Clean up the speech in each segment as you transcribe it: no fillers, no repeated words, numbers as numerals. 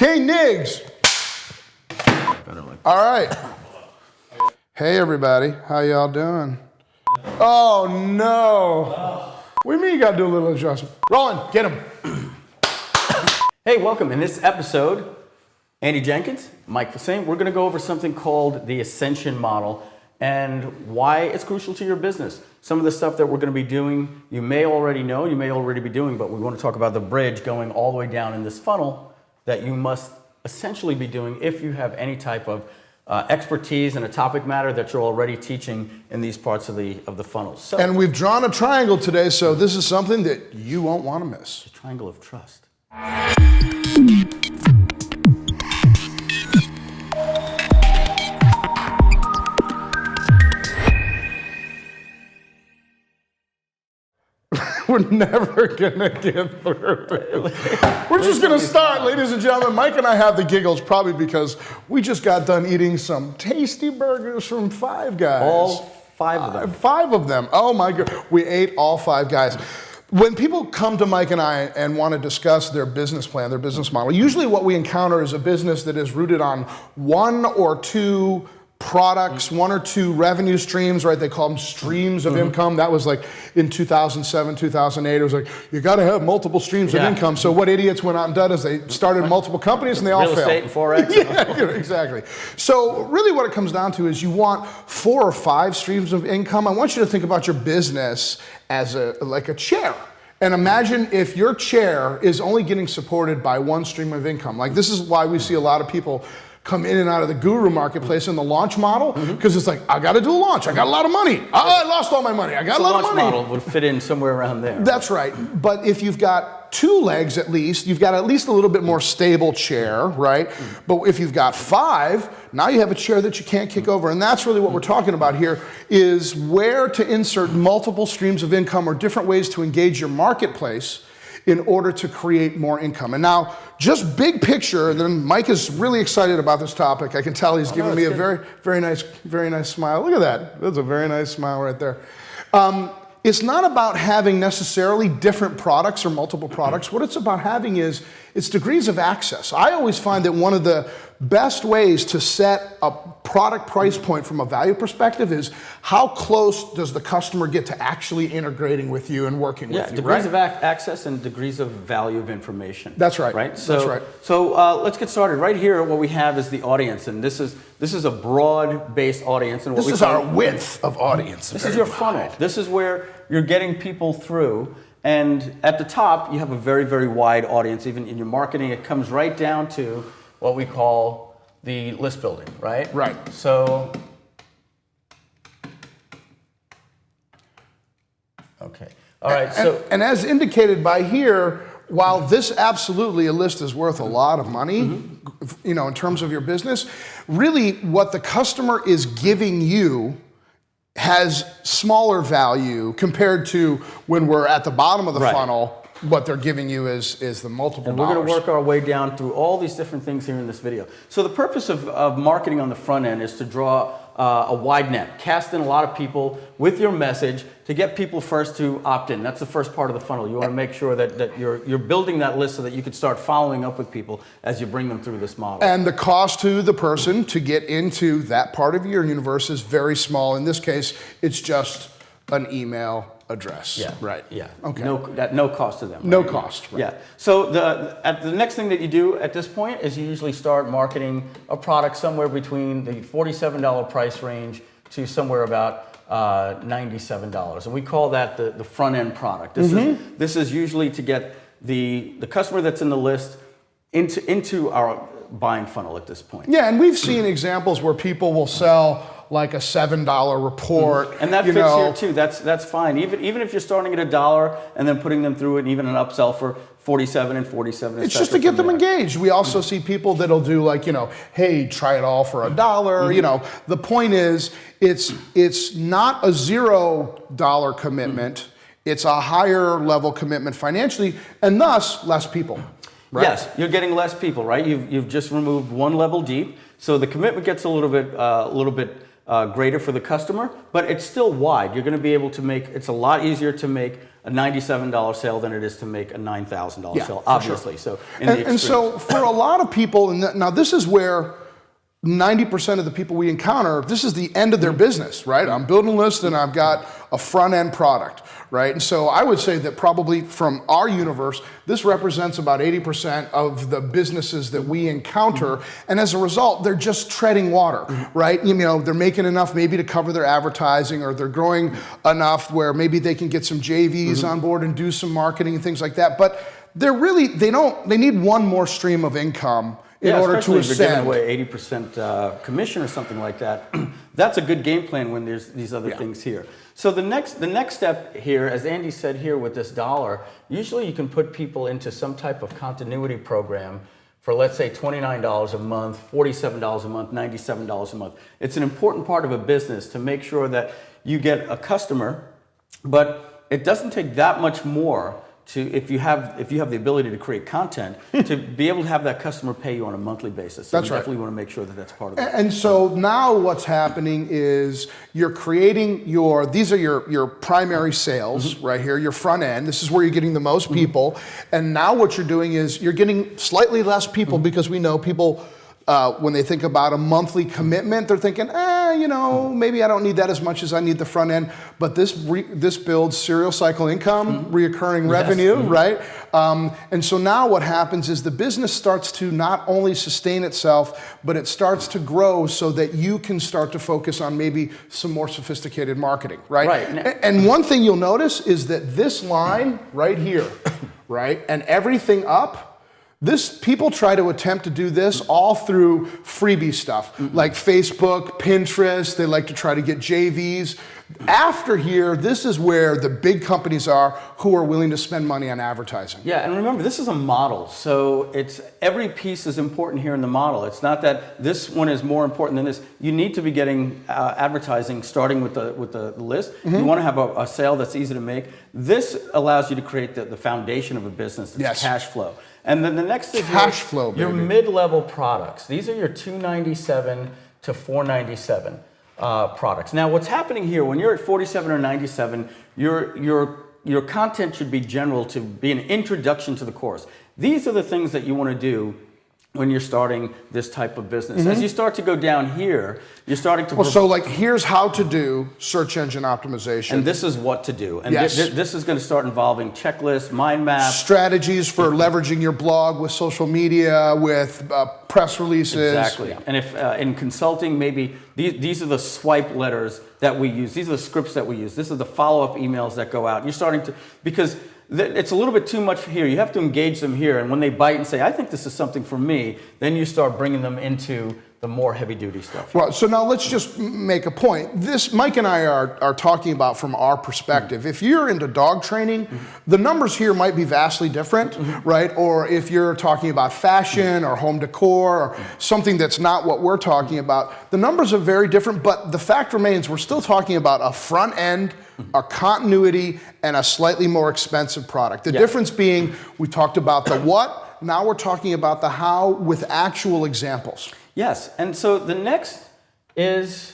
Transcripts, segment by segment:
Koenigs. All right. Hey, everybody. How y'all doing? Oh, no. What do you mean you got to do a little adjustment? Roland, get him. Hey, welcome. In this episode, Andy Jenkins, Mike Fasane, we're going to go over something called the Ascension model and why it's crucial to your business. Some of the stuff that we're going to be doing, you may already know, you may already be doing, but we want to talk about the bridge going all the way down in this funnel that you must essentially be doing if you have any type of expertise in a topic matter that you're already teaching in these parts of the funnel. So, And we've drawn a triangle today, so this is something that you won't want to miss. the triangle of trust. We're never gonna get through it. We're just gonna start, ladies and gentlemen. Mike and I have the giggles probably because we just got done eating some tasty burgers from Five Guys. All five of them. Five of them. Oh my God. We ate all Five Guys. When people come to Mike and I and want to discuss their business plan, their business model, usually what we encounter is a business that is rooted on one or two products, one or two revenue streams, right? They call them streams of income. That was like in 2007, 2008. It was like, you got to have multiple streams of income. So what idiots went out and done is they started multiple companies and they all failed. Real estate and Forex. Yeah, exactly. So really what it comes down to is you want 4 or 5 streams of income. I want you to think about your business as like a chair. And imagine if your chair is only getting supported by one stream of income. Like this is why we see a lot of people come in and out of the guru marketplace in the launch model, because it's like, I got to do a launch. I got a lot of money. I lost all my money. I got a lot of money. The launch model would fit in somewhere around there. That's right. But if you've got 2 legs at least, you've got at least a little bit more stable chair, right? But if you've got 5, now you have a chair that you can't kick over. And that's really what we're talking about here, is where to insert multiple streams of income or different ways to engage your marketplace in order to create more income. And now, just big picture, and then Mike is really excited about this topic. I can tell he's giving me a very nice smile. Look at that. That's a very nice smile right there. It's not about having necessarily different products or multiple products. What it's about having is it's degrees of access. I always find that one of the best ways to set a product price point from a value perspective is how close does the customer get to actually integrating with you and working with you, degrees of access and degrees of value of information. That's right. Right? That's right. So let's get started. Right here, what we have is the audience, and this is a broad-based audience. And this is our width of audience. This is your funnel. This is where you're getting people through. And at the top, you have a very, very wide audience. Even in your marketing, it comes right down to what we call the list building, right? Right. So, okay. All right. And as indicated by here, while this absolutely a list is worth a lot of money, you know, in terms of your business, really what the customer is giving you has smaller value compared to when we're at the bottom of the funnel. What they're giving you is the multiple and dollars. we're going to work our way down through all these different things here in this video. So the purpose of marketing on the front end is to draw a wide net, cast in a lot of people with your message to get people first to opt in. That's the first part of the funnel. You want to make sure that you're building that list so that you can start following up with people as you bring them through this model. And the cost to the person to get into that part of your universe is very small. In this case, it's just an email address. Yeah. Right. Yeah. Okay. No cost to them. No right? cost. Right. Yeah. So the next thing that you do at this point is you usually start marketing a product somewhere between the $47 price range to somewhere about $97, and we call that the front end product. This is usually to get the customer that's in the list into our buying funnel at this point. Yeah, and we've seen examples where people will sell like a $7 report. And that fits here too. That's fine. Even if you're starting at $1 and then putting them through it, and even an upsell for 47 and 47. It's just to get them engaged. We also see people that'll do like, hey, try it all for $1. The point is, it's not a $0 commitment. It's a higher level commitment financially, and thus less people. Right? Yes, you're getting less people, right? You've just removed one level deep, so the commitment gets a little bit greater for the customer, but it's still wide. You're going to be able to make. It's a lot easier to make a $97 sale than it is to make a $9,000 sale, obviously. Sure. So, in the and so for a lot of people, and now this is where 90% of the people we encounter, this is the end of their business, right? I'm building a list and I've got a front end product, right? And so I would say that probably from our universe, this represents about 80% of the businesses that we encounter. And as a result, they're just treading water, right? You know, they're making enough maybe to cover their advertising, or they're growing enough where maybe they can get some JVs on board and do some marketing and things like that. But they need one more stream of income in order to if you're giving ascend. away 80% commission or something like that. That's a good game plan when there's these other things here. So the next step here, as Andy said here with this dollar, usually you can put people into some type of continuity program for, let's say, $29 a month, $47 a month, $97 a month. It's an important part of a business to make sure that you get a customer, but it doesn't take that much more to, if you have the ability to create content, to be able to have that customer pay you on a monthly basis. So That's right. Definitely want to make sure that that's part of it. And so now what's happening is you're creating these are your primary sales right here, your front end. This is where you're getting the most people. And now what you're doing is you're getting slightly less people because we know people, when they think about a monthly commitment, they're thinking, maybe I don't need that as much as I need the front end. But this builds serial cycle income, reoccurring revenue, right? And so now what happens is the business starts to not only sustain itself, but it starts to grow so that you can start to focus on maybe some more sophisticated marketing, right? Right. And one thing you'll notice is that this line right here, right, and everything up, people try to attempt to do this all through freebie stuff, like Facebook, Pinterest. They like to try to get JVs. After here, this is where the big companies are who are willing to spend money on advertising. Yeah, and remember, this is a model, so every piece is important here in the model. It's not that this one is more important than this. You need to be getting advertising starting with the list. You want to have a sale that's easy to make. This allows you to create the foundation of a business. It's cash flow. And then the next is cash flow, your mid-level products. These are your $297 to $497 products. Now, what's happening here, when you're at 47 or 97, your content should be general to be an introduction to the course. These are the things that you want to do when you're starting this type of business. As you start to go down here, you're starting to... Well, so like here's how to do search engine optimization. And this is what to do. And this is going to start involving checklists, mind maps. Strategies for leveraging your blog with social media, with press releases. Exactly. And if in consulting, maybe these are the swipe letters that we use. These are the scripts that we use. This is the follow-up emails that go out. You're starting to... Because it's a little bit too much here. You have to engage them here. And when they bite and say, I think this is something for me, then you start bringing them into the more heavy-duty stuff. Well, so now let's just make a point. This, Mike and I are talking about from our perspective. If you're into dog training, the numbers here might be vastly different, right? Or if you're talking about fashion or home decor or something that's not what we're talking about, the numbers are very different, but the fact remains we're still talking about a front end, a continuity, and a slightly more expensive product. The difference being, we talked about the what, now we're talking about the how with actual examples. Yes, and so the next is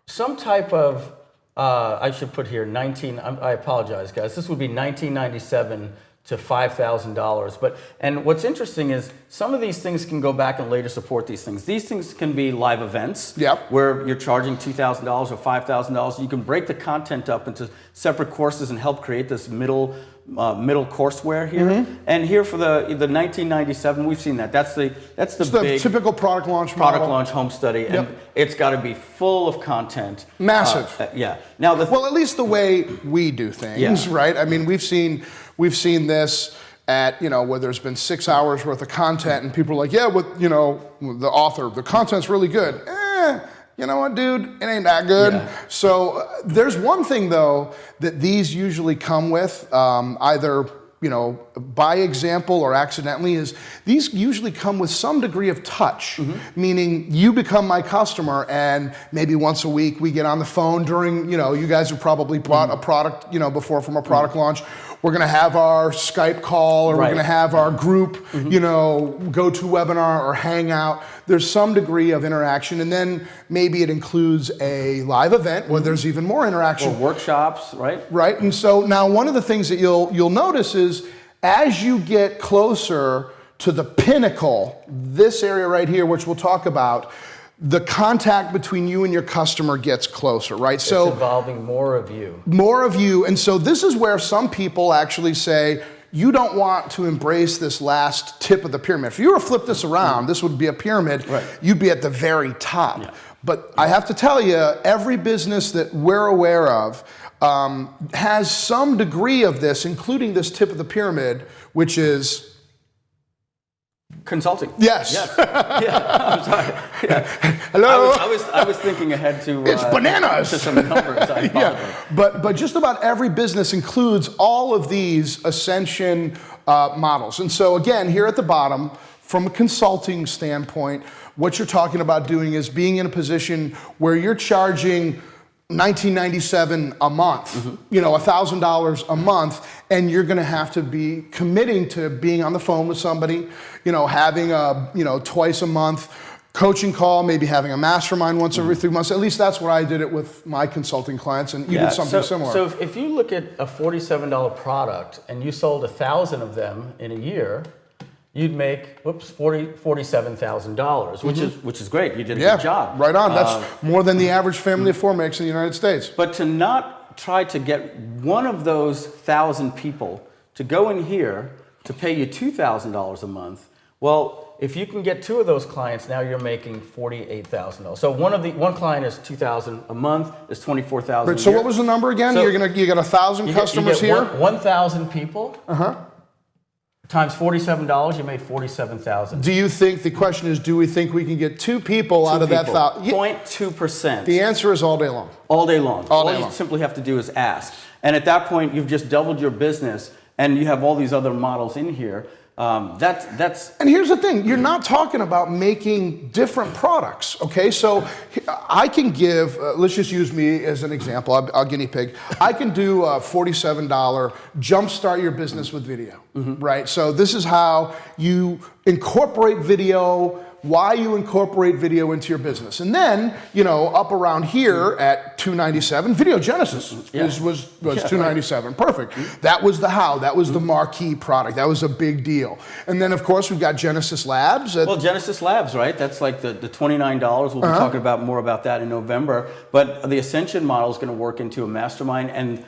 some type of, I should put here, I apologize guys, this would be $1997 to $5,000. And what's interesting is some of these things can go back and later support these things. These things can be live events where you're charging $2,000 or $5,000. You can break the content up into separate courses and help create this middle courseware here. And here for the 1997, we've seen that. That's the big typical product launch home study, and it's got to be full of content. Massive. Now, well, at least the way we do things, right? I mean, we've seen this at, where there's been 6 hours worth of content and people are like, the author, the content's really good. You know what, dude? It ain't that good. So there's one thing, though, that these usually come with, either by example or accidentally, is these usually come with some degree of touch, meaning you become my customer and maybe once a week we get on the phone during, you guys have probably bought a product, before from a product launch. we're going to have our Skype call, or we're going to have our group, go to webinar or hangout. There's some degree of interaction, and then maybe it includes a live event where there's even more interaction. Or workshops, right? Right, and so now one of the things that you'll notice is as you get closer to the pinnacle, this area right here, which we'll talk about, the contact between you and your customer gets closer, right? It's involving more of you. More of you, and so this is where some people actually say, you don't want to embrace this last tip of the pyramid. If you were to flip this around, this would be a pyramid, you'd be at the very top. Yeah. But I have to tell you, every business that we're aware of has some degree of this, including this tip of the pyramid, which is consulting. Yes. Yeah. I'm sorry. Yeah. Hello. I was thinking ahead to it's bananas. To some numbers. I yeah. But just about every business includes all of these Ascension models. And so again, here at the bottom, from a consulting standpoint, what you're talking about doing is being in a position where you're charging $19.97 a month, $1,000 a month, and you're going to have to be committing to being on the phone with somebody, having a, twice a month coaching call, maybe having a mastermind once every 3 months. At least that's what I did it with my consulting clients, and you did something similar. So if you look at a $47 product and you sold 1,000 of them in a year, you'd make $47,000, which is great. You did a good job. Right on. That's more than the average family of four makes in the United States. But to not try to get one of those 1,000 people to go in here to pay you $2,000 a month, well, if you can get two of those clients, now you're making $48,000. So one client is $2,000 a month, is $24,000. So what was the number again? So you got 1,000 customers here. 1,000 people. Times $47, you made $47,000. Do you think, the question is, do we think we can get two people out of that 1,000? 0.2%. The answer is all day long. All day long. All you simply have to do is ask. And at that point, you've just doubled your business, and you have all these other models in here. That's. And here's the thing, you're not talking about making different products, okay? So I can give, let's just use me as an example, I'll guinea pig. I can do a $47 jumpstart your business with video, right? So this is how you incorporate video, why you incorporate video into your business. And then, up around here at $297, Video Genesis was $297, perfect. That was the how, that was the marquee product, that was a big deal. And then of course we've got Genesis Labs. Well, Genesis Labs, right? That's like the $29, we'll be talking about more about that in November. But the Ascension model is gonna work into a mastermind and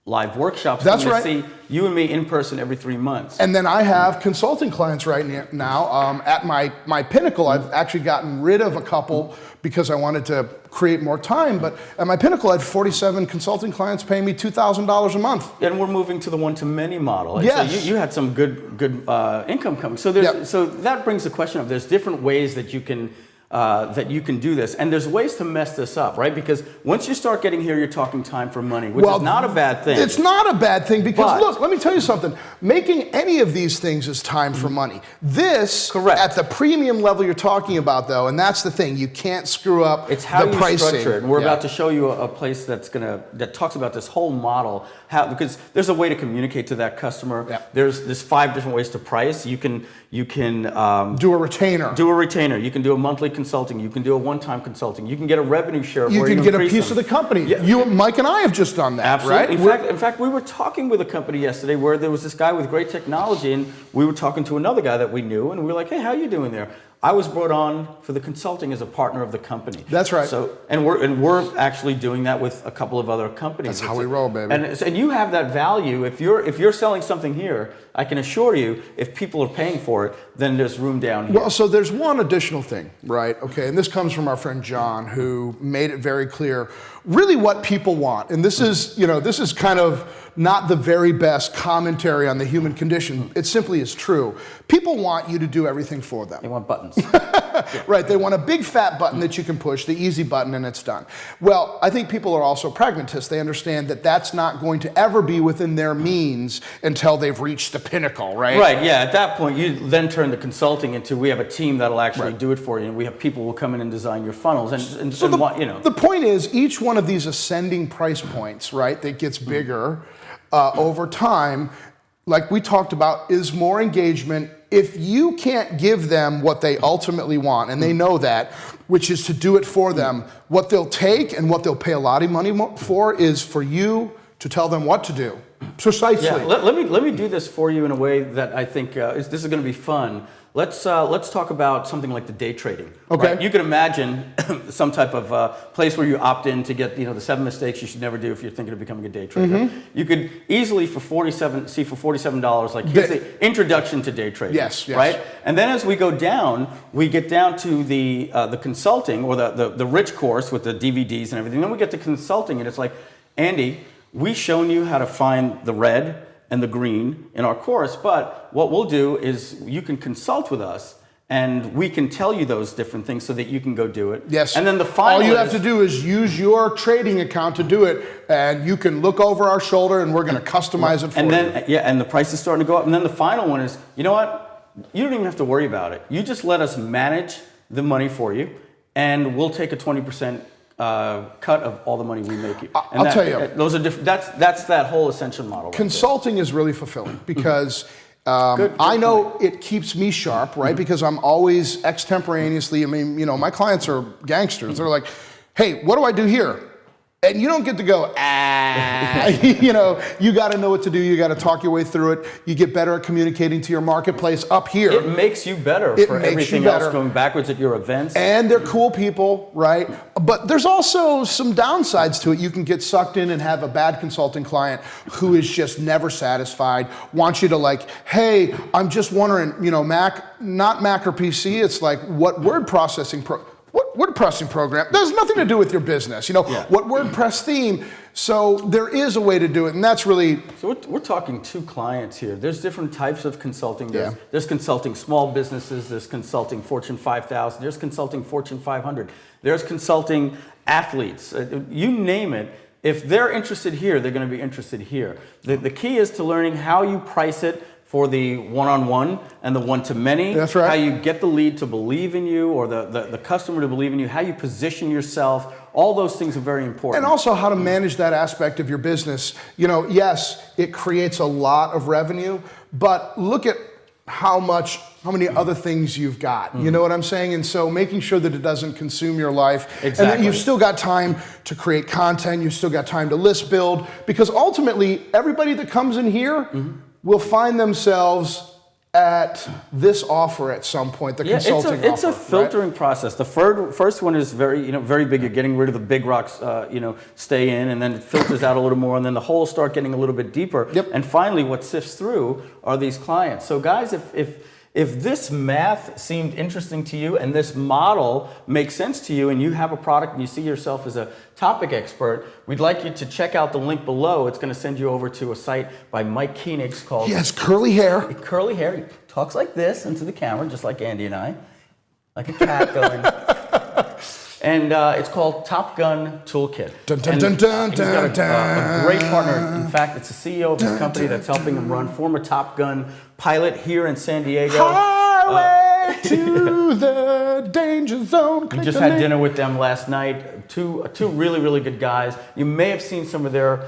live workshops. That's right. See you and me in person every 3 months. And then I have consulting clients right now. At my Pinnacle, I've actually gotten rid of a couple because I wanted to create more time. But at my Pinnacle, I had 47 consulting clients paying me $2,000 a month. And we're moving to the one-to-many model. And yes. So you had some good income coming. So so that brings the question of there's different ways that you can do this, and there's ways to mess this up, right? Because once you start getting here, you're talking time for money, which is not a bad thing. It's not a bad thing because look, let me tell you something. Making any of these things is time for money. This, at the premium level you're talking about, though, and that's the thing, you can't screw up it's how the you pricing. Structure it. And we're about to show you a place that talks about this whole model, because there's a way to communicate to that customer. Yeah. There's 5 different ways to price. You can do a retainer. You can do a monthly consulting. You can do a one-time consulting. You can get a revenue share. You can get a piece of the company. Yeah. Mike and I have just done that. Absolutely. Right? In fact, we were talking with a company yesterday where there was this guy with great technology, and we were talking to another guy that we knew, and we were like, "Hey, how are you doing there?" I was brought on for the consulting as a partner of the company. That's right. So, and we're actually doing that with a couple of other companies. That's how we roll, baby. And you have that value. If you're selling something here, I can assure you, if people are paying for it, then there's room down here. Well, so there's one additional thing, right? Okay, and this comes from our friend John, who made it very clear, really what people want. And this is kind of not the very best commentary on the human condition. It simply is true. People want you to do everything for them. They want buttons. Right, they want a big fat button that you can push, the easy button, and it's done. Well, I think people are also pragmatists. They understand that that's not going to ever be within their means until they've reached the pinnacle, right? Right, yeah. At that point, you then turn the consulting into, we have a team that'll actually do it for you, and we have people who will come in and design your funnels. The point is, each one of these ascending price points, right, that gets bigger, over time, like we talked about, is more engagement. If you can't give them what they ultimately want, and they know that, which is to do it for them, what they'll take and what they'll pay a lot of money for is for you to tell them what to do. Precisely. Yeah, let me do this for you in a way that I think this is going to be fun. Let's talk about something like the day trading. Okay. Right? You can imagine some type of place where you opt in to get the 7 mistakes you should never do if you're thinking of becoming a day trader. You could easily for $47 like here's the introduction to day trading. Yes. Right. And then as we go down, we get down to the consulting or the rich course with the DVDs and everything. Then we get to consulting, and it's like, Andy, we've shown you how to find the red and the green in our course, but what we'll do is you can consult with us and we can tell you those different things so that you can go do it. Yes. And then the final all you have to do is use your trading account to do it, and you can look over our shoulder and we're going to customize it for and then, you. Yeah, and the price is starting to go up. And then the final one is, you know what? You don't even have to worry about it. You just let us manage the money for you, and we'll take a 20% cut of all the money we make you. And I'll tell you, those are different. That's that whole Ascension model. Consulting is really fulfilling because I know it keeps me sharp, right? Because I'm always extemporaneously. I mean, my clients are gangsters. They're like, "Hey, what do I do here?" And you don't get to go, you got to know what to do. You got to talk your way through it. You get better at communicating to your marketplace up here. It makes you better for everything else going backwards at your events. And they're cool people, right? But there's also some downsides to it. You can get sucked in and have a bad consulting client who is just never satisfied, wants you to like, hey, I'm just wondering, Mac, not Mac or PC, it's like what word processing program? There's nothing to do with your business. What WordPress theme? So there is a way to do it, and that's really... So we're talking 2 clients here. There's different types of consulting. There's consulting small businesses. There's consulting Fortune 5,000. There's consulting Fortune 500. There's consulting athletes. You name it. If they're interested here, they're going to be interested here. The key is to learning how you price it for the one-on-one and the one-to-many. That's right. How you get the lead to believe in you or the customer to believe in you, how you position yourself. All those things are very important. And also how to manage that aspect of your business. Yes, it creates a lot of revenue, but look at how many other things you've got. You know what I'm saying? And so making sure that it doesn't consume your life. Exactly. And that you've still got time to create content, you've still got time to list build, because ultimately everybody that comes in here will find themselves at this offer at some point, the consulting offer. It's a filtering process. The first one is very big. You're getting rid of the big rocks, stay in, and then it filters out a little more, and then the holes start getting a little bit deeper. Yep. And finally, what sifts through are these clients. So guys, if this math seemed interesting to you and this model makes sense to you and you have a product and you see yourself as a topic expert, we'd like you to check out the link below. It's going to send you over to a site by Mike Koenigs called... He has curly hair. Curly hair. He talks like this into the camera, just like Andy and I. Like a cat going... And it's called TopGun Toolkit. Dun, dun, dun, dun, he's got dun, a great partner. In fact, it's the CEO of his company that's helping him run, former Top Gun pilot here in San Diego. Highway to the danger zone. We just had dinner with them last night. Two really, really good guys. You may have seen some of their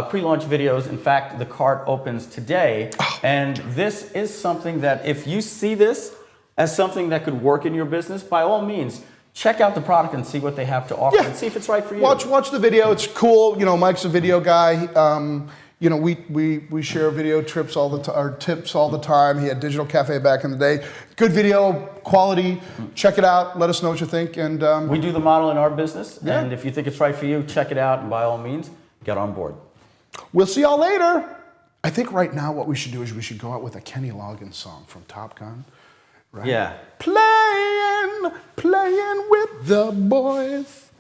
pre-launch videos. In fact, the cart opens today. And this is something that if you see this as something that could work in your business, by all means, check out the product and see what they have to offer and see if it's right for you. Watch the video. It's cool. Mike's a video guy. We share video trips or tips all the time. He had Digital Cafe back in the day. Good video quality. Check it out. Let us know what you think. And we do the model in our business. And if you think it's right for you, check it out. And by all means, get on board. We'll see y'all later. I think right now what we should do is we should go out with a Kenny Loggins song from Top Gun. Right? Yeah. Playing with the boys.